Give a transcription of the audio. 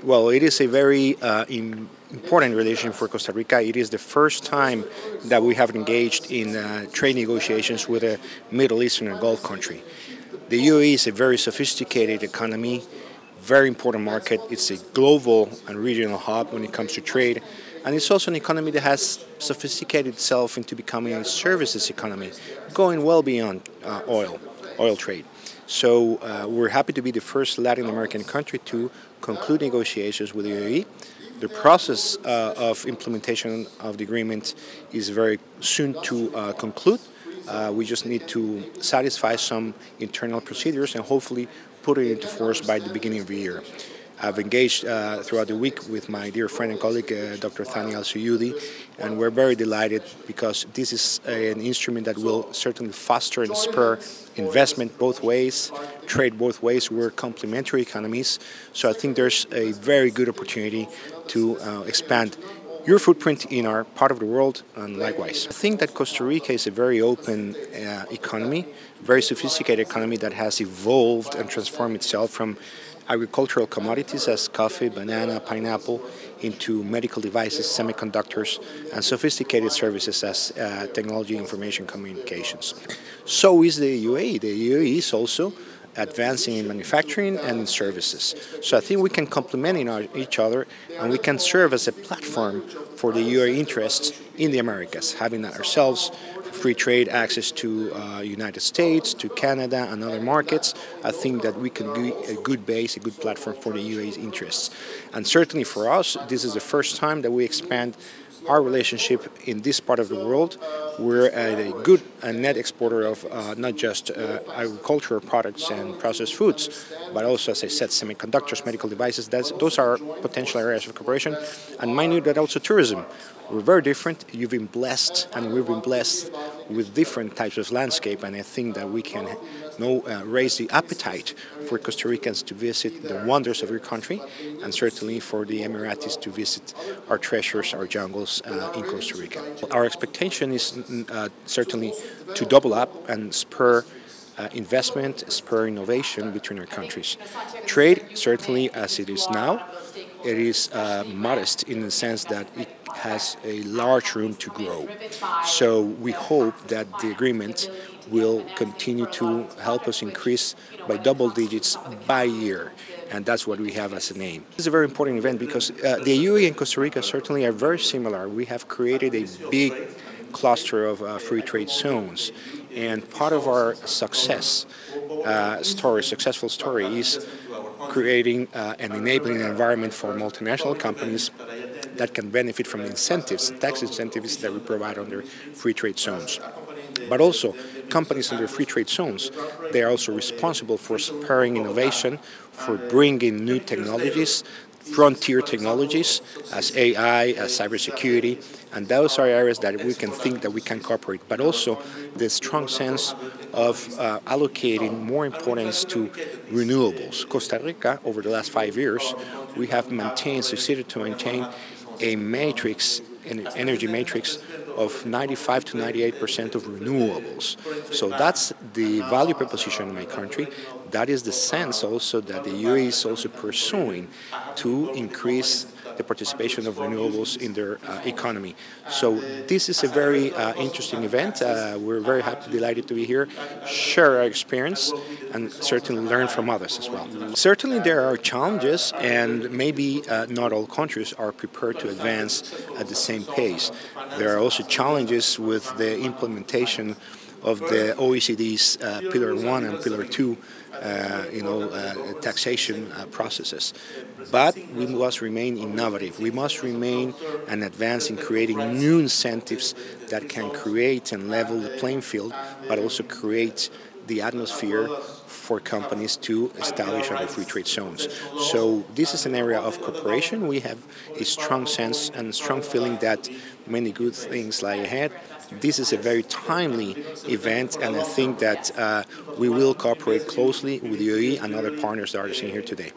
Well, it is a very important relation for Costa Rica. It is the first time that we have engaged in trade negotiations with a Middle Eastern and Gulf country. The UAE is a very sophisticated economy, very important market. It's a global and regional hub when it comes to trade. And it's also an economy that has sophisticated itself into becoming a services economy, going well beyond oil trade. So we're happy to be the first Latin American country to conclude negotiations with the UAE. The process of implementation of the agreement is very soon to conclude. We just need to satisfy some internal procedures and hopefully put it into force by the beginning of the year. I've engaged throughout the week with my dear friend and colleague, Dr. Thani Al-Suyudi, and we're very delighted because this is an instrument that will certainly foster and spur investment both ways, trade both ways. We're complementary economies, so I think there's a very good opportunity to expand your footprint in our part of the world, and likewise. I think that Costa Rica is a very open economy, very sophisticated economy that has evolved and transformed itself from agricultural commodities as coffee, banana, pineapple, into medical devices, semiconductors, and sophisticated services as technology, information, communications. So is the UAE. The UAE is also advancing in manufacturing and in services. So I think we can complement each other, and we can serve as a platform for the UAE interests in the Americas, having ourselves free trade access to United States, to Canada and other markets. I think that we can be a good base, a good platform for the UAE's interests. And certainly for us, this is the first time that we expand our relationship in this part of the world. We're a good net exporter of not just agricultural products and processed foods, but also, as I said, semiconductors, medical devices. Those are potential areas of cooperation. And mind you that also tourism. We're very different. You've been blessed, and we've been blessed with different types of landscape, and I think that we can raise the appetite for Costa Ricans to visit the wonders of your country, and certainly for the Emiratis to visit our treasures, our jungles in Costa Rica. Our expectation is certainly to double up and spur investment, spur innovation between our countries. Trade, certainly as it is now, it is modest in the sense that it has a large room to grow. So we hope that the agreement will continue to help us increase by double digits by year, and that's what we have as an aim. This is a very important event because the UAE and Costa Rica certainly are very similar. We have created a big cluster of free trade zones, and part of our successful story is creating and enabling an environment for multinational companies that can benefit from incentives, tax incentives that we provide under free trade zones. But also, companies under free trade zones, they are also responsible for spurring innovation, for bringing new technologies, frontier technologies as AI, as cybersecurity, and those are areas that we can think that we can cooperate. But also the strong sense of allocating more importance to renewables. Costa Rica, over the last 5 years, we have succeeded to maintain a matrix, an energy matrix of 95 to 98% of renewables. So that's the value proposition in my country. That is the sense also that the UAE is also pursuing to increase the participation of renewables in their economy. So this is a very interesting event. We're very happy, delighted to be here, share our experience, and certainly learn from others as well. Certainly there are challenges, and maybe not all countries are prepared to advance at the same pace. There are also challenges with the implementation of the OECD's Pillar 1 and Pillar 2 taxation processes. But we must remain innovative. We must remain and advance in creating new incentives that can create and level the playing field, but also create the atmosphere for companies to establish other free trade zones. So this is an area of cooperation. We have a strong sense and strong feeling that many good things lie ahead. This is a very timely event, and I think that we will cooperate closely with the UAE and other partners that are seen here today.